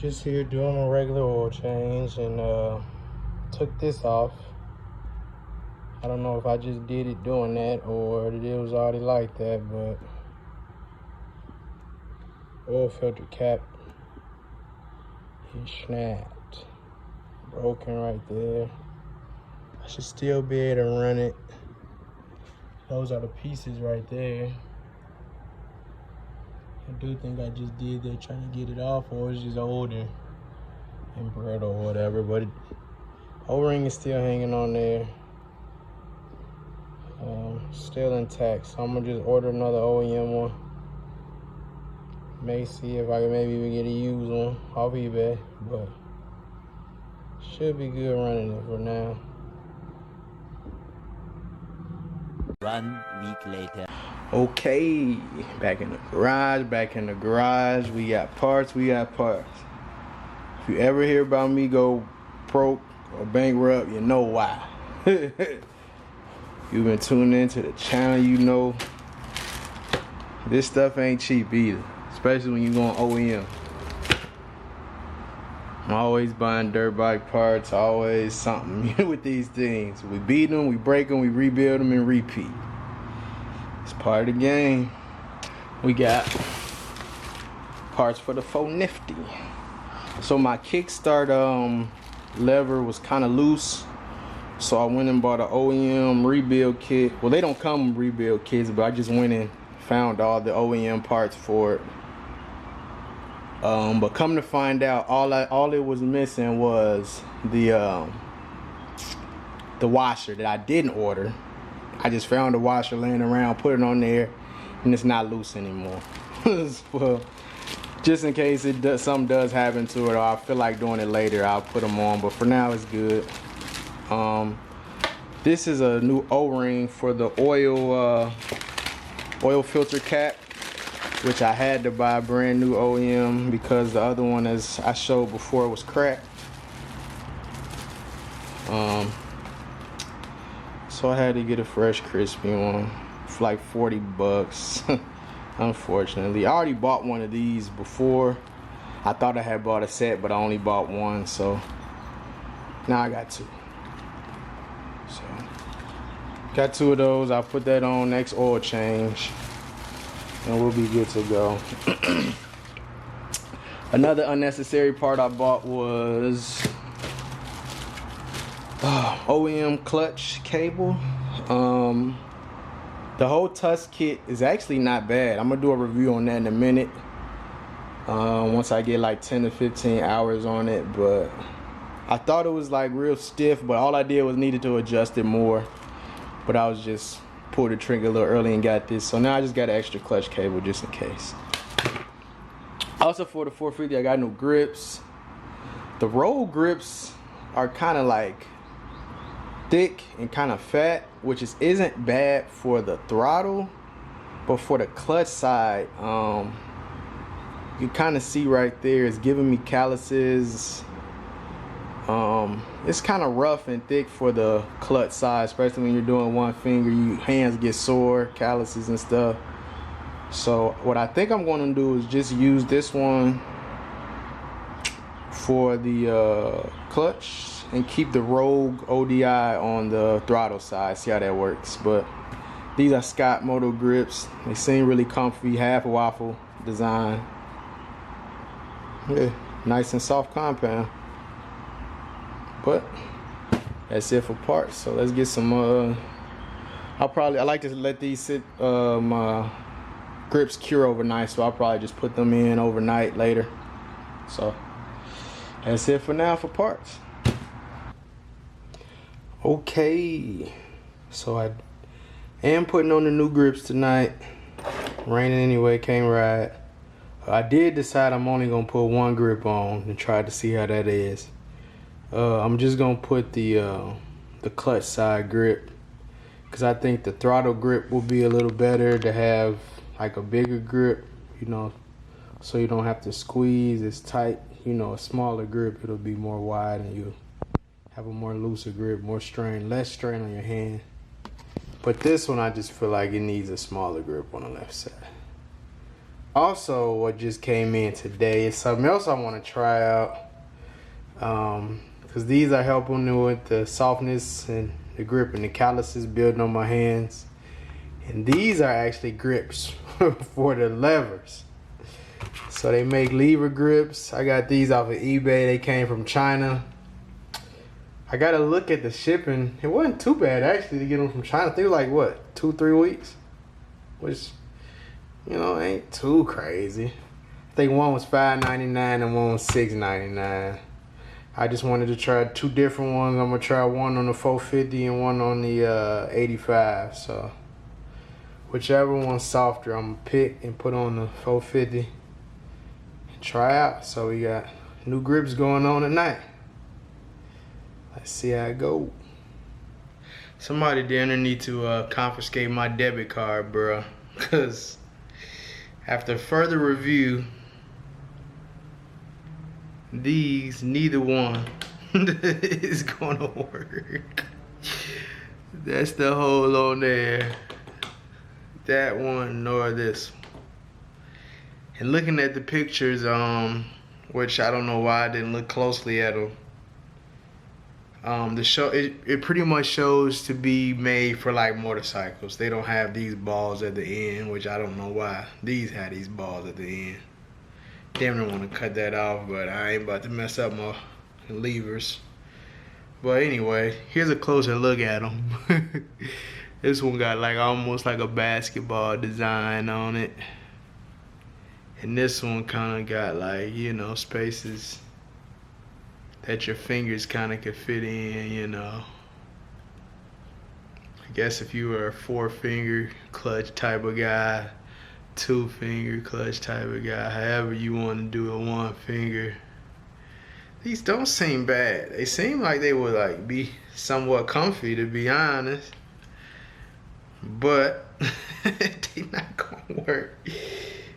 Just here doing a regular oil change and took this off. I don't know if I just did it doing that or it was already like that, but oil filter cap is snapped, broken right there. I should still be able to run it. Those are the pieces right there. I do think I just did that trying to get it off, or it's just older and brittle or whatever, but O-ring is still hanging on there. Still intact, so I'm gonna just order another OEM one. May see if I can maybe even get a used one off eBay, but should be good running it for now. 1 week later. Okay, back in the garage. We got parts. If you ever hear about me go broke or bankrupt, you know why. You've been tuning into the channel, you know this stuff ain't cheap either, especially when you go on OEM. I'm always buying dirt bike parts, always something with these things. We beat them, we break them, we rebuild them, and repeat. It's part of the game. We got parts for the 4Nifty. So my kickstart lever was kind of loose, so I went and bought an OEM rebuild kit. Well, they don't come with rebuild kits, but I just went and found all the OEM parts for it. But come to find out, all it was missing was the washer that I didn't order. I just found the washer laying around, put it on there, and it's not loose anymore. Well, just in case something does happen to it, or I feel like doing it later, I'll put them on. But for now, it's good. This is a new O-ring for the oil filter cap, which I had to buy a brand new OEM because the other one, as I showed before, was cracked. So I had to get a fresh, crispy one for like 40 bucks. Unfortunately, I already bought one of these before. I thought I had bought a set, but I only bought one, so now I got two. So got two of those. I'll put that on next oil change and we'll be good to go. Another unnecessary part I bought was OEM clutch cable. The whole Tusk kit is actually not bad. I'm gonna do a review on that in a minute, once I get like 10 to 15 hours on it. But I thought it was like real stiff, but all I did was needed to adjust it more. But I was just pulled the trigger a little early and got this, so now I just got an extra clutch cable just in case. Also for the 450, I got new grips. The roll grips are kind of like thick and kind of fat, which isn't bad for the throttle, but for the clutch side, you kind of see right there, it's giving me calluses. It's kind of rough and thick for the clutch side, especially when you're doing one finger. Your hands get sore, calluses and stuff. So what I think I'm going to do is just use this one for the clutch and keep the Rogue ODI on the throttle side. See how that works. But these are Scott Moto grips. They seem really comfy, half waffle design. Yeah, nice and soft compound. But that's it for parts. So let's get some. I like to let these sit, my grips cure overnight. So I'll probably just put them in overnight later. So that's it for now for parts. Okay, so I am putting on the new grips tonight. Raining anyway, can't ride. I did decide I'm only gonna put one grip on and try to see how that is. I'm just gonna put the clutch side grip because I think the throttle grip will be a little better to have like a bigger grip, you know, so you don't have to squeeze as tight. You know, a smaller grip, it'll be more wide and you have a more looser grip, more strain, less strain on your hand. But this one, I just feel like it needs a smaller grip on the left side. Also, what just came in today is something else I want to try out. Because these are helping me with the softness and the grip and the calluses building on my hands. And these are actually grips for the levers. So they make lever grips. I got these off of eBay. They came from China. I gotta look at the shipping. It wasn't too bad actually to get them from China. I think it was like what, 2-3 weeks? Which, you know, ain't too crazy. I think one was $5.99 and one was $6.99. I just wanted to try 2 different ones. I'm gonna try one on the 450 and one on the 85. So whichever one's softer, I'm gonna pick and put on the 450 and try out. So we got new grips going on tonight. Let's see how it go. Somebody down there need to confiscate my debit card, bro. Cause after further review, these, neither one is gonna work. That's the hole on there. That one nor this one. And looking at the pictures, which I don't know why I didn't look closely at them. It pretty much shows to be made for like motorcycles. They don't have these balls at the end, which I don't know why. These had these balls at the end. Damn, I want to cut that off, but I ain't about to mess up my levers. But anyway, here's a closer look at them. This one got like almost like a basketball design on it. And this one kind of got like, you know, spaces that your fingers kind of could fit in, you know. I guess if you were a 4-finger clutch type of guy, 2-finger clutch type of guy, however you want to do it, 1 finger. These don't seem bad. They seem like they would like be somewhat comfy, to be honest. But they not gonna work.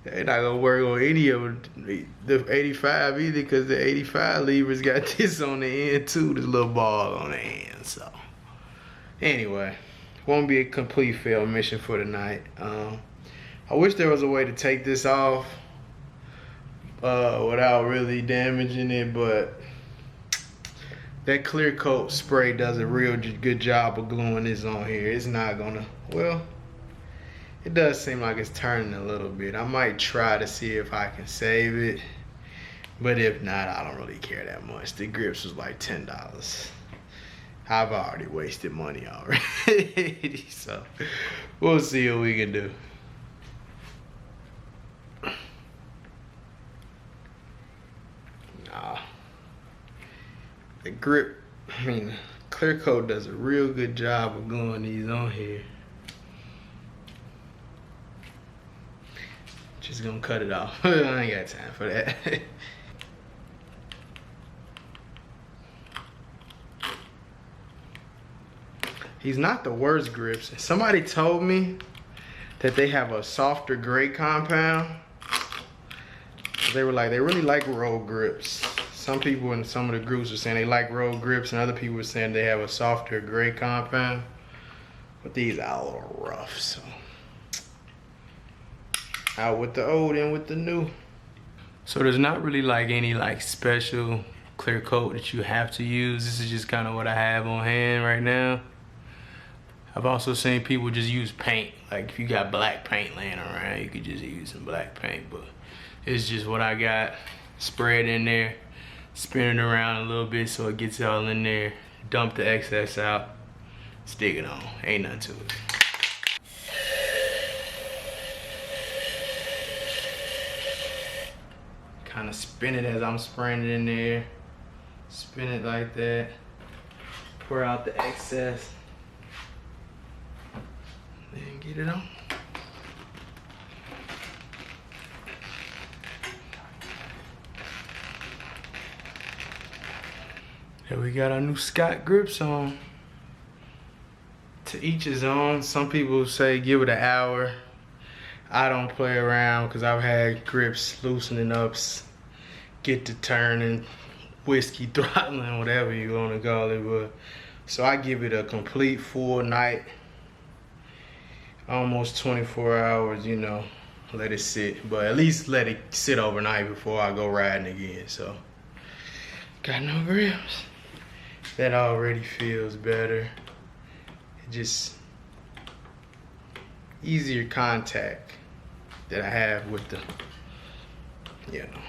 They're not gonna work on any of the 85 either, because the 85 levers got this on the end too, this little ball on the end. So anyway, won't be a complete failed mission for tonight. I wish there was a way to take this off without really damaging it, but that clear coat spray does a real good job of gluing this on here. It's not gonna, well, it does seem like it's turning a little bit. I might try to see if I can save it, but if not, I don't really care that much. The grips was like $10. I've already wasted money already. So we'll see what we can do. The grip, I mean, clear coat does a real good job of gluing these on here. Just gonna cut it off. I ain't got time for that. He's not the worst grips. Somebody told me that they have a softer gray compound. They were like, they really like road grips. Some people in some of the groups were saying they like road grips, and other people were saying they have a softer gray compound. But these are a little rough, so. Out with the old and with the new. So there's not really like any like special clear coat that you have to use. This is just kind of what I have on hand right now. I've also seen people just use paint. Like if you got black paint laying around, you could just use some black paint, but it's just what I got. Spray it in there, spin it around a little bit so it gets all in there, dump the excess out, stick it on. Ain't nothing to it. Kind of spin it as I'm spraying it in there. Spin it like that. Pour out the excess. Then get it on. Here we got our new Scott grips on. To each his own. Some people say give it an hour. I don't play around because I've had grips loosening up, get to turning, whiskey throttling, whatever you want to call it. But so I give it a complete full night, almost 24 hours, you know. let it sit, but at least let it sit overnight before I go riding again. So got no grips. That already feels better. It just easier contact that I have with the, you know,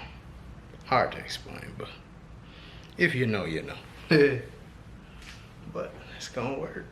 hard to explain, but if you know, you know. But it's gonna work.